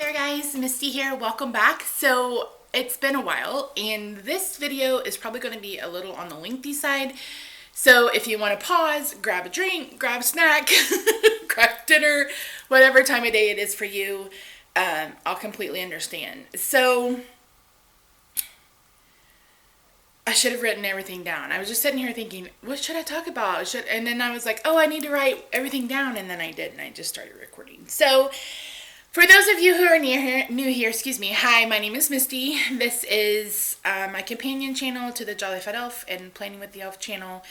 there guys, Misty here, welcome back. So it's been a while and this video is probably going to be a little on the lengthy side. So if you want to pause, grab a drink, grab a snack, grab dinner, whatever time of day it is for you, I'll completely understand. So I should have written everything down. I was just sitting here thinking, what should I talk about? And then I was like, oh, I need to write everything down. And then I did, and I just started recording. So for those of you who are new here, hi, my name is Misty. This is my companion channel to the Jolly Fat Elf and Planning with the Elf channel.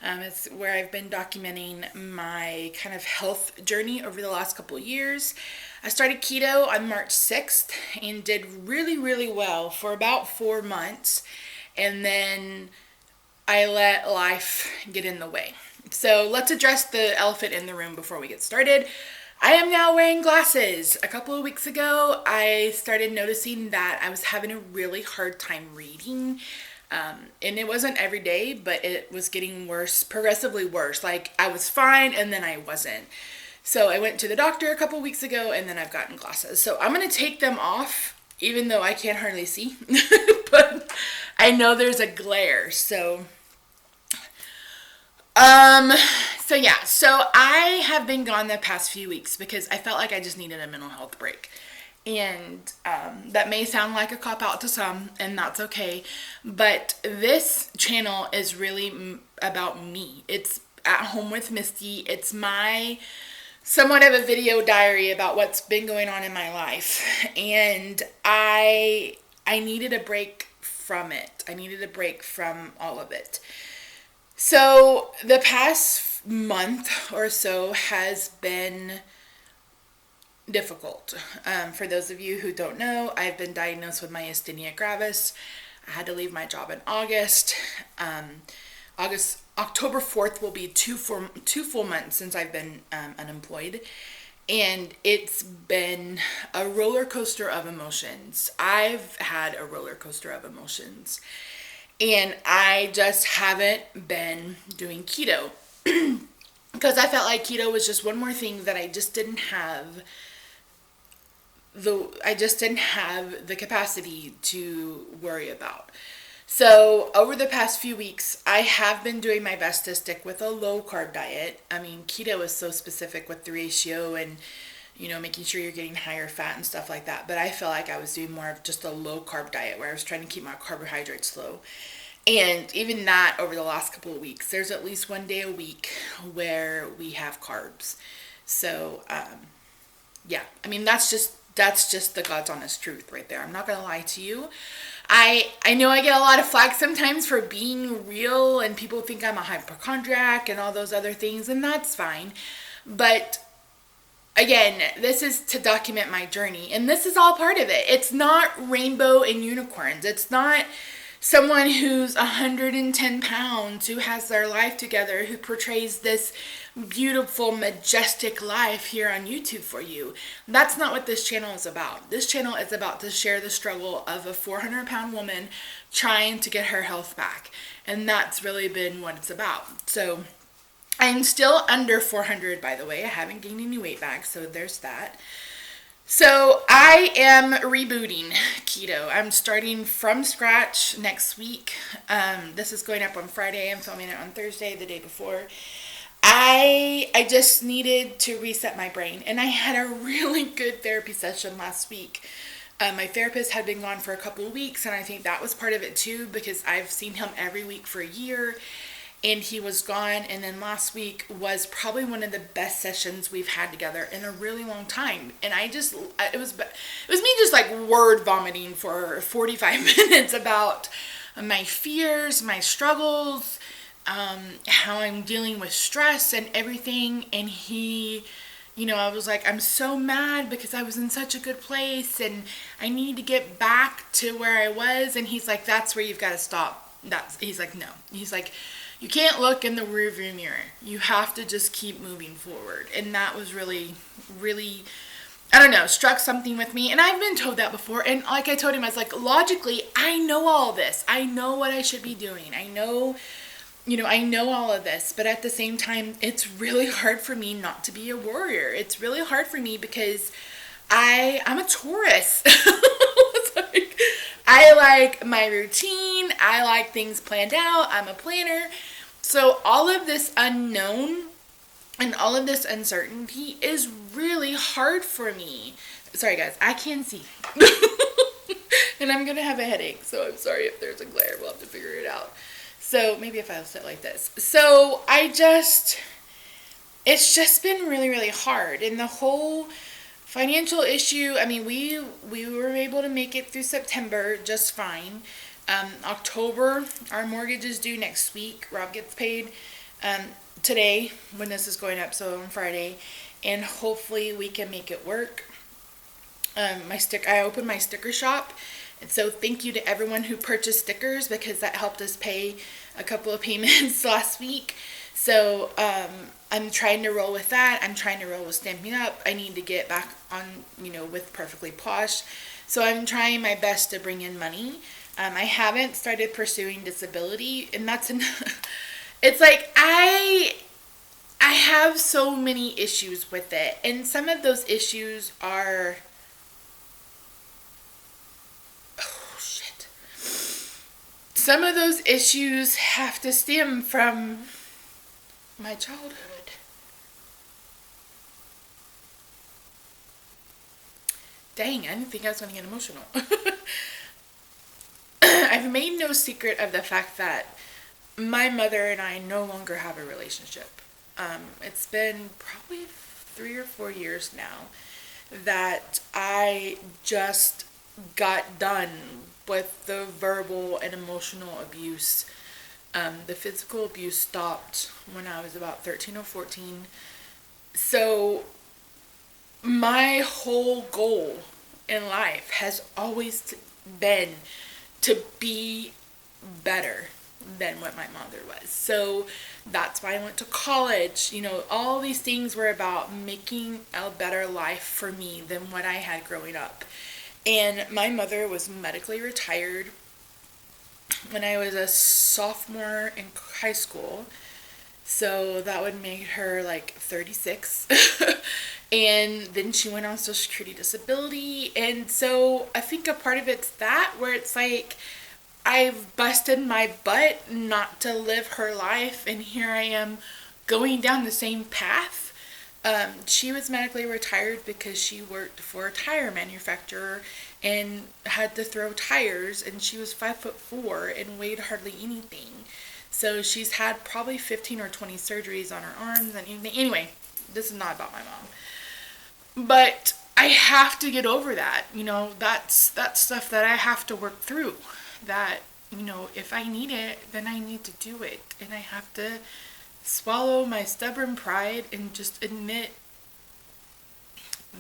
It's where I've been documenting my kind of health journey over the last couple of years. I started keto on March 6th and did really, really well for about 4 months. And then I let life get in the way. So let's address the elephant in the room before we get started. I am now wearing glasses. A couple of weeks ago, I started noticing that I was having a really hard time reading. And it wasn't every day, but it was getting worse, progressively worse. Like I was fine and then I wasn't. So I went to the doctor a couple of weeks ago and then I've gotten glasses. So I'm going to take them off, even though I can't hardly see. But I know there's a glare. So I have been gone the past few weeks because I felt like I just needed a mental health break. And that may sound like a cop-out to some, and that's okay. But this channel is really about me. It's At Home with Misty. It's my somewhat of a video diary about what's been going on in my life. And I needed a break from it. I needed a break from all of it. So the past month or so has been difficult. For those of you who don't know, I've been diagnosed with myasthenia gravis. I had to leave my job in August. October 4th will be two full months since I've been unemployed. And it's been a roller coaster of emotions. I've had a roller coaster of emotions. And I just haven't been doing keto. Because I felt like keto was just one more thing that I just didn't have the capacity to worry about. So over the past few weeks, I have been doing my best to stick with a low carb diet. I mean, keto is so specific with the ratio and, making sure you're getting higher fat and stuff like that. But I felt like I was doing more of just a low carb diet where I was trying to keep my carbohydrates low. And even that over the last couple of weeks, there's at least one day a week where we have carbs. So, that's just the God's honest truth right there. I'm not going to lie to you. I know I get a lot of flack sometimes for being real, and people think I'm a hypochondriac and all those other things, and that's fine. But again, this is to document my journey, and this is all part of it. It's not rainbow and unicorns. It's not someone who's 110 pounds, who has their life together, who portrays this beautiful, majestic life here on YouTube for you. That's not what this channel is about. This channel is about to share the struggle of a 400-pound woman trying to get her health back. And that's really been what it's about. So I'm still under 400, by the way. I haven't gained any weight back, so there's that. So I am rebooting keto. I'm starting from scratch next week. This is going up on Friday. I'm filming it on Thursday, the day before. I just needed to reset my brain, and I had a really good therapy session last week. My therapist had been gone for a couple of weeks, and I think that was part of it too, because I've seen him every week for a year. And he was gone, and then last week was probably one of the best sessions we've had together in a really long time. And it was me just like word vomiting for 45 minutes about my fears, my struggles, how I'm dealing with stress and everything. And he, I was like, I'm so mad because I was in such a good place and I need to get back to where I was. And he's like, that's where you've got to stop. He's like, no. He's like, you can't look in the rearview mirror. You have to just keep moving forward. And that was really, really, struck something with me. And I've been told that before. And like I told him, I was like, logically, I know all this. I know what I should be doing. I know all of this. But at the same time, it's really hard for me not to be a warrior. It's really hard for me because I'm a Taurus. It's like, I like my routine. I like things planned out. I'm a planner. So all of this unknown and all of this uncertainty is really hard for me. Sorry guys, I can see. And I'm gonna have a headache, so I'm sorry if there's a glare. We'll have to figure it out. So maybe if I'll sit like this. So it's just been really, really hard. And the whole financial issue, I mean, we were able to make it through September just fine. October, our mortgage is due next week. Rob gets paid today when this is going up, so on Friday. And hopefully we can make it work. I opened my sticker shop. And so thank you to everyone who purchased stickers, because that helped us pay a couple of payments last week. So I'm trying to roll with that. I'm trying to roll with Stamping Up. I need to get back on, with Perfectly Posh. So I'm trying my best to bring in money. I haven't started pursuing disability, and that's it's like I have so many issues with it, and some of those issues are some of those issues have to stem from my childhood. Dang, I didn't think I was going to get emotional. I've made no secret of the fact that my mother and I no longer have a relationship. It's been probably 3 or 4 years now that I just got done with the verbal and emotional abuse. The physical abuse stopped when I was about 13 or 14. So my whole goal in life has always been to be better than what my mother was. So that's why I went to college. All these things were about making a better life for me than what I had growing up. And my mother was medically retired when I was a sophomore in high school. So that would make her like 36. And then she went on Social Security disability. And so I think a part of it's that, where it's like I've busted my butt not to live her life, and here I am going down the same path. She was medically retired because she worked for a tire manufacturer and had to throw tires, and she was 5'4" and weighed hardly anything. So she's had probably 15 or 20 surgeries on her arms and anything. Anyway, this is not about my mom. But I have to get over that. That's stuff that I have to work through. That, if I need it, then I need to do it. And I have to swallow my stubborn pride and just admit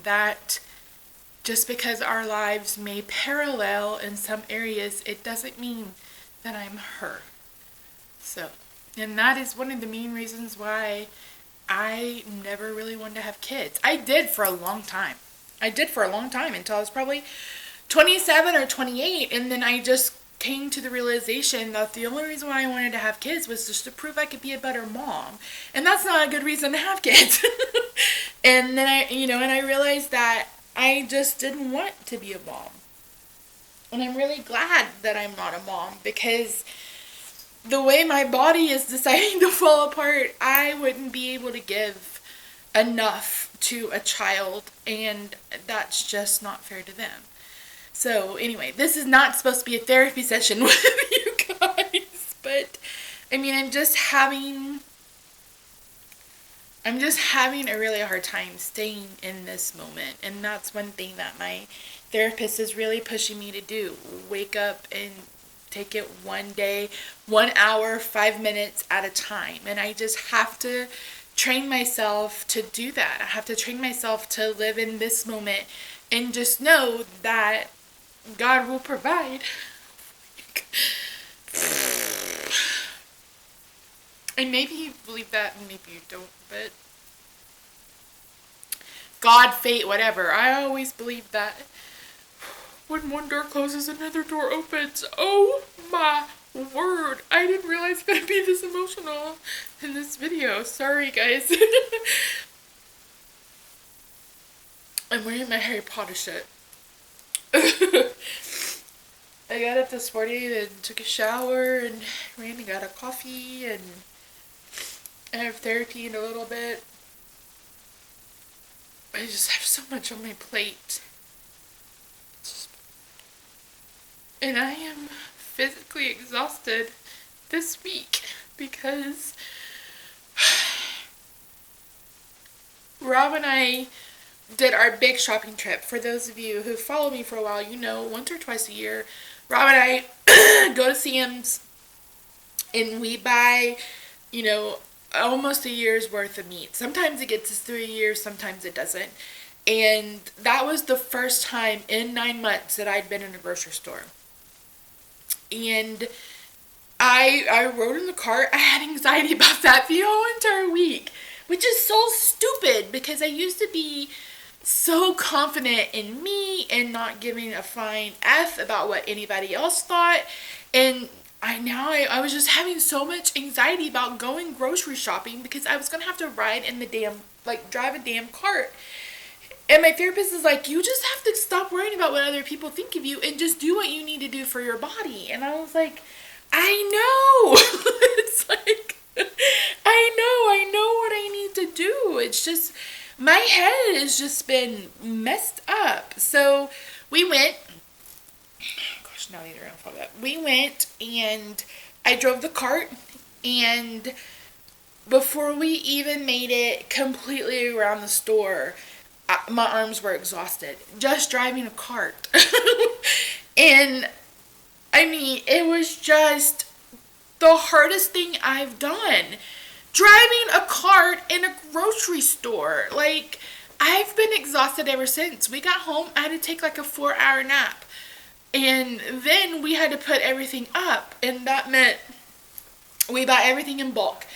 that just because our lives may parallel in some areas, it doesn't mean that I'm her. So, and that is one of the main reasons why I never really wanted to have kids. I did for a long time until I was probably 27 or 28, and then I just came to the realization that the only reason why I wanted to have kids was just to prove I could be a better mom. And that's not a good reason to have kids. And then I realized that I just didn't want to be a mom. And I'm really glad that I'm not a mom, because the way my body is deciding to fall apart, I wouldn't be able to give enough to a child, and that's just not fair to them. So anyway, this is not supposed to be a therapy session with you guys, but I mean, I'm just having a really hard time staying in this moment. And that's one thing that my therapist is really pushing me to do. Wake up and take it one day, 1 hour, 5 minutes at a time. And I just have to train myself to do that. I have to train myself to live in this moment and just know that God will provide. And maybe you believe that and maybe you don't, but God, fate, whatever. I always believe that when one door closes, another door opens. Oh my word. I didn't realize it's going to be this emotional in this video. Sorry, guys. I'm wearing my Harry Potter shirt. I got up this morning and took a shower and ran and got a coffee, and I have therapy in a little bit. I just have so much on my plate. And I am physically exhausted this week because Rob and I did our big shopping trip. For those of you who follow me for a while, you know, once or twice a year, Rob and I go to Sam's and we buy, you know, almost a year's worth of meat. Sometimes it gets us through a year, sometimes it doesn't. And that was the first time in 9 months that I'd been in a grocery store. And I rode in the cart. I had anxiety about that the whole entire week, which is so stupid because I used to be so confident in me and not giving a flying F about what anybody else thought. And I was just having so much anxiety about going grocery shopping because I was going to have to ride in the drive a damn cart. And my therapist is like, you just have to stop worrying about what other people think of you and just do what you need to do for your body. And I was like, I know. It's like, I know what I need to do. It's just, my head has just been messed up. So we went, gosh, now I need to run that. We went and I drove the cart, and before we even made it completely around the store, my arms were exhausted just driving a cart. And I mean, it was just the hardest thing I've done. Driving a cart in a grocery store. Like, I've been exhausted ever since. We got home, I had to take like a 4-hour nap. And then we had to put everything up. And that meant we bought everything in bulk.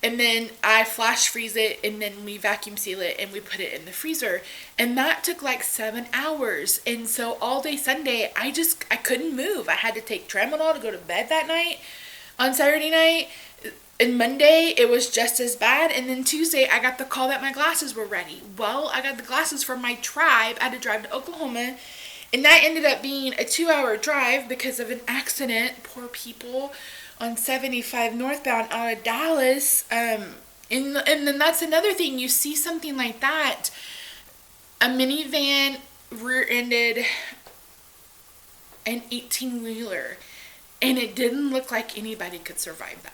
And then I flash freeze it, and then we vacuum seal it, and we put it in the freezer. And that took like 7 hours. And so all day Sunday, I couldn't move. I had to take Tramadol to go to bed that night on Saturday night. And Monday, it was just as bad. And then Tuesday, I got the call that my glasses were ready. Well, I got the glasses from my tribe. I had to drive to Oklahoma. And that ended up being a 2-hour drive because of an accident. Poor people. On 75 northbound out of Dallas. And then that's another thing. You see something like that. A minivan rear-ended an 18-wheeler. And it didn't look like anybody could survive that.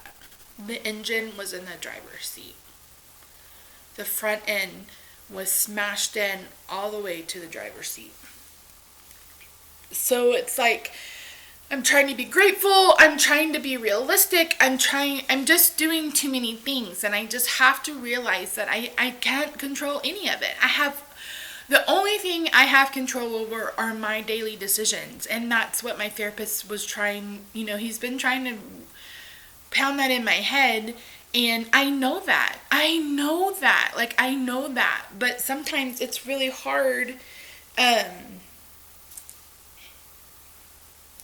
The engine was in the driver's seat. The front end was smashed in all the way to the driver's seat. So it's like, I'm trying to be grateful. I'm trying to be realistic. I'm just doing too many things. And I just have to realize that I can't control any of it. The only thing I have control over are my daily decisions. And that's what my therapist was trying, he's been trying to pound that in my head. And I know that. I know that. But sometimes it's really hard.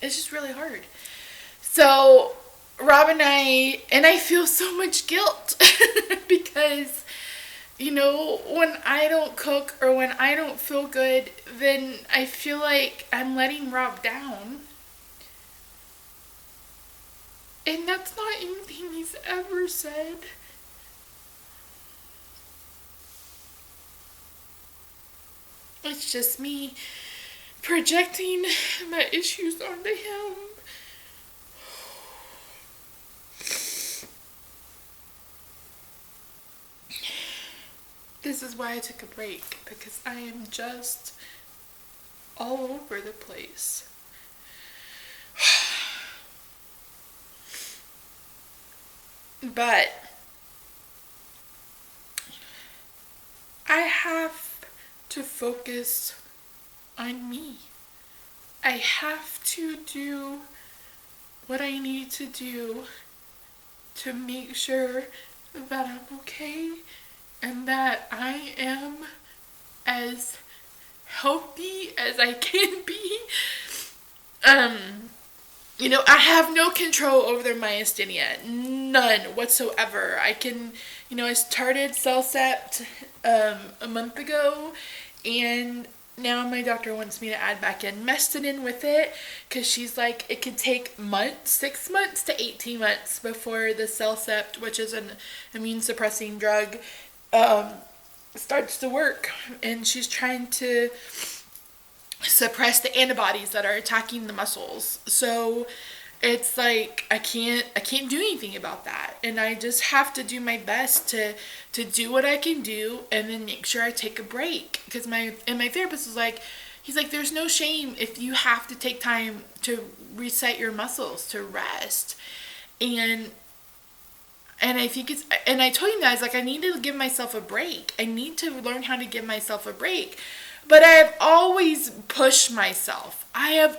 It's just really hard. So Rob and I feel so much guilt because, when I don't cook or when I don't feel good, then I feel like I'm letting Rob down. And that's not anything he's ever said. It's just me projecting my issues onto him. This is why I took a break, because I am just all over the place. But I have to focus on me. I have to do what I need to do to make sure that I'm okay and that I am as healthy as I can be. I have no control over their myasthenia. None whatsoever. I started CellCept a month ago, And now my doctor wants me to add back in Mestinon with it, because she's like, it could take months, 6 months to 18 months before the Cellcept, which is an immune suppressing drug, starts to work. And she's trying to suppress the antibodies that are attacking the muscles. So it's like I can't do anything about that, and I just have to do my best to do what I can do, and then make sure I take a break. Because my therapist was like, he's like, there's no shame if you have to take time to reset your muscles, to rest. And I think it's, and I told him that, I was like, I need to give myself a break. I need to learn how to give myself a break. But I've always pushed myself. I've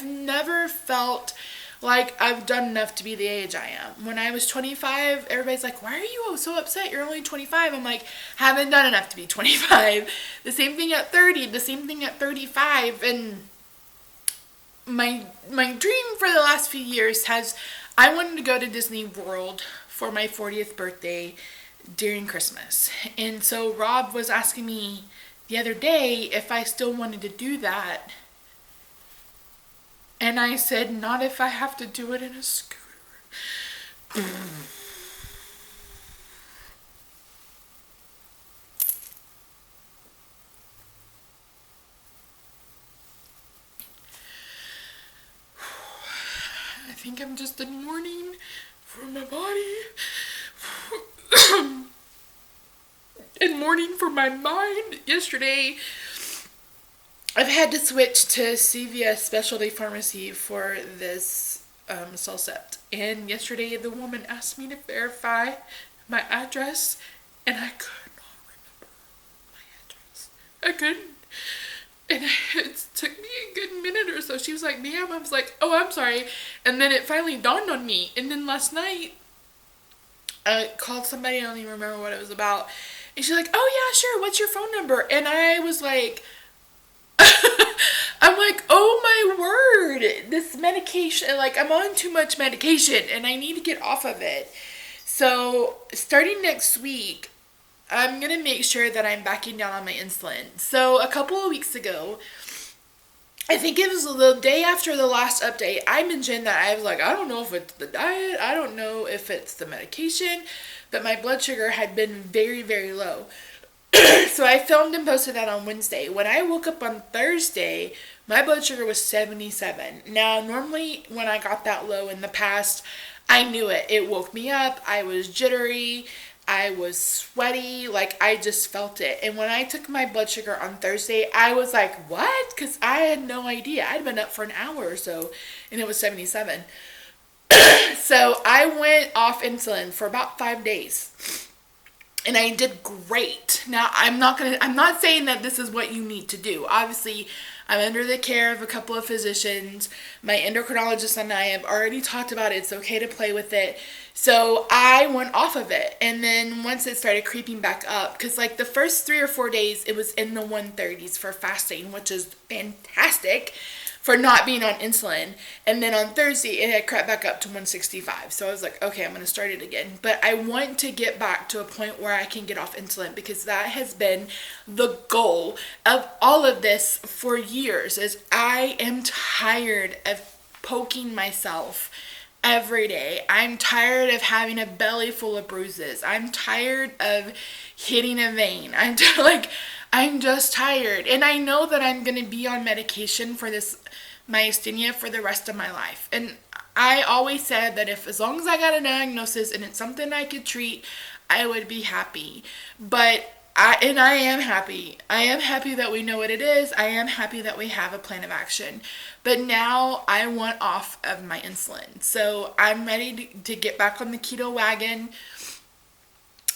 never felt like I've done enough to be the age I am. When I was 25, everybody's like, why are you so upset? You're only 25. I'm like, haven't done enough to be 25. The same thing at 30, the same thing at 35. And my dream for the last few years I wanted to go to Disney World for my 40th birthday during Christmas. And so Rob was asking me the other day if I still wanted to do that. And I said, not if I have to do it in a scooter. I think I'm just in mourning for my body. And mourning for my mind. Yesterday, I've had to switch to CVS Specialty Pharmacy for this Cellcept. And yesterday, the woman asked me to verify my address, and I could not remember my address. I couldn't. And it took me a good minute or so. She was like, ma'am. I was like, oh, I'm sorry. And then it finally dawned on me. And then last night, I called somebody, I don't even remember what it was about. And she's like, oh yeah, sure, what's your phone number? And I was like, I'm like, oh my word, this medication, like I'm on too much medication and I need to get off of it. So starting next week, I'm going to make sure that I'm backing down on my insulin. So a couple of weeks ago, I think it was the day after the last update, I mentioned that I was like, I don't know if it's the diet, I don't know if it's the medication, but my blood sugar had been very, very low. So I filmed and posted that on Wednesday. When I woke up on Thursday, my blood sugar was 77. Now, normally when I got that low in the past, I knew it. It woke me up. I was jittery. I was sweaty. Like, I just felt it. And when I took my blood sugar on Thursday, I was like, what? Because I had no idea. I'd been up for an hour or so, and it was 77. So I went off insulin for about 5 days. And I did great. Now, I'm not saying that this is what you need to do. Obviously, I'm under the care of a couple of physicians. My endocrinologist and I have already talked about it. It's okay to play with it. So I went off of it. And then once it started creeping back up, because like the first 3 or 4 days, it was in the 130s for fasting, which is fantastic for not being on insulin. And then on Thursday, it had crept back up to 165. So I was like, okay, I'm going to start it again. But I want to get back to a point where I can get off insulin, because that has been the goal of all of this for years. Is I am tired of poking myself every day. I'm tired of having a belly full of bruises. I'm tired of hitting a vein. I'm just tired. And I know that I'm going to be on medication for this myasthenia for the rest of my life. And I always said that as long as I got a diagnosis and it's something I could treat, I would be happy. But I am happy. I am happy that we know what it is. I am happy that we have a plan of action. But now I want off of my insulin. So I'm ready to get back on the keto wagon.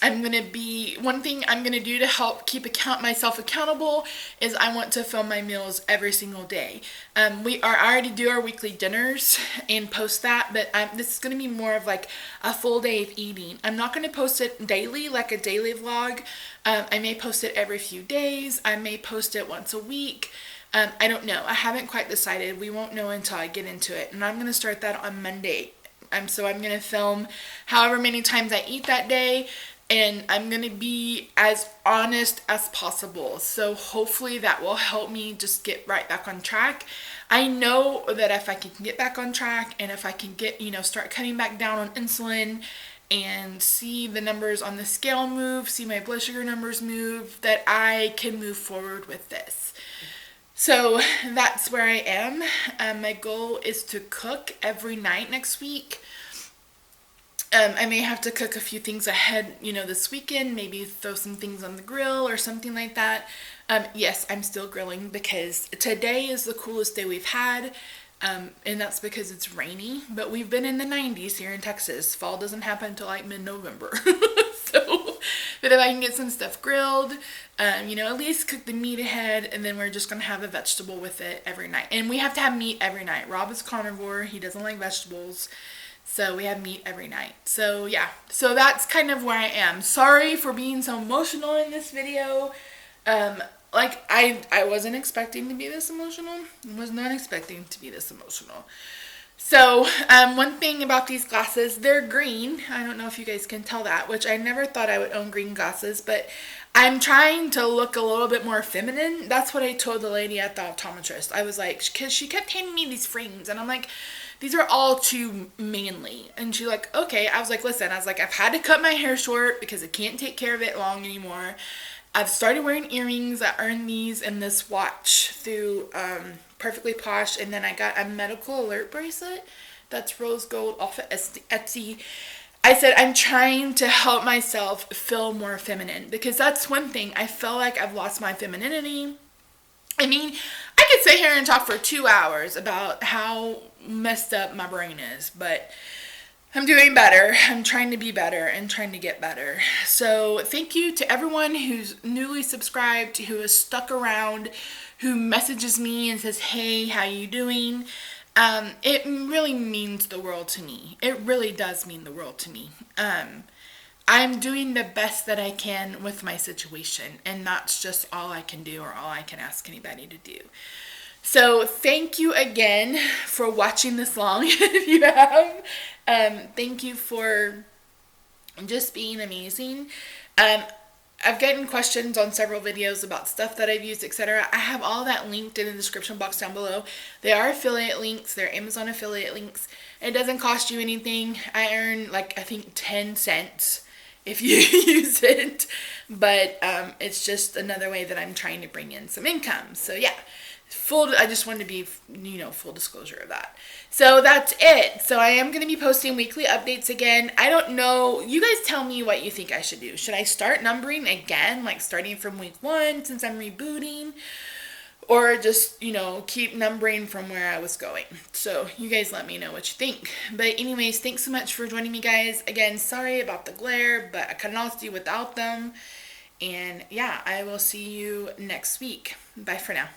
One thing I'm going to do to help keep myself accountable is I want to film my meals every single day. I already do our weekly dinners and post that, but this is going to be more of like a full day of eating. I'm not going to post it daily, like a daily vlog. I may post it every few days. I may post it once a week. I don't know. I haven't quite decided. We won't know until I get into it. And I'm going to start that on Monday. So I'm going to film however many times I eat that day. and I'm going to be as honest as possible. So hopefully that will help me just get right back on track. I know that if I can get back on track and if I can get, start cutting back down on insulin and see the numbers on the scale move, see my blood sugar numbers move, that I can move forward with this. So that's where I am. My goal is to cook every night next week. I may have to cook a few things ahead, this weekend, maybe throw some things on the grill or something like that. Yes, I'm still grilling because today is the coolest day we've had, and that's because it's rainy, but we've been in the 90s here in Texas. Fall doesn't happen until like mid-November. But if I can get some stuff grilled, at least cook the meat ahead, and then we're just going to have a vegetable with it every night. And we have to have meat every night. Rob is carnivore. He doesn't like vegetables. So we have meat every night. So yeah, so that's kind of where I am. Sorry for being so emotional in this video. I wasn't expecting to be this emotional. I was not expecting to be this emotional. So one thing about these glasses, they're green. I don't know if you guys can tell that, which I never thought I would own green glasses, but I'm trying to look a little bit more feminine. That's what I told the lady at the optometrist. I was like, because she kept handing me these frames, and I'm like, these are all too manly. And she's like, okay. I was like, listen, I've had to cut my hair short because I can't take care of it long anymore. I've started wearing earrings. I earned these and this watch through Perfectly Posh. And then I got a medical alert bracelet that's rose gold off of Etsy. I said, I'm trying to help myself feel more feminine because that's one thing. I feel like I've lost my femininity. I mean, I could sit here and talk for 2 hours about how messed up my brain is, but I'm doing better. I'm trying to be better and trying to get better. So thank you to everyone who's newly subscribed, who has stuck around, who messages me and says, hey, how you doing? It really means the world to me. It really does mean the world to me. I'm doing the best that I can with my situation, and that's just all I can do or all I can ask anybody to do. So thank you again for watching this long, if you have. Thank you for just being amazing. I've gotten questions on several videos about stuff that I've used, etc. I have all that linked in the description box down below. They are affiliate links. They're Amazon affiliate links. It doesn't cost you anything. I earn I think 10 cents if you use it. But it's just another way that I'm trying to bring in some income. So yeah. I just wanted to be, full disclosure of that. So that's it. So I am going to be posting weekly updates again. I don't know. You guys tell me what you think I should do. Should I start numbering again, like starting from week 1 since I'm rebooting? Or just, keep numbering from where I was going. So you guys let me know what you think. But anyways, thanks so much for joining me, guys. Again, sorry about the glare, but I couldn't also do without them. And yeah, I will see you next week. Bye for now.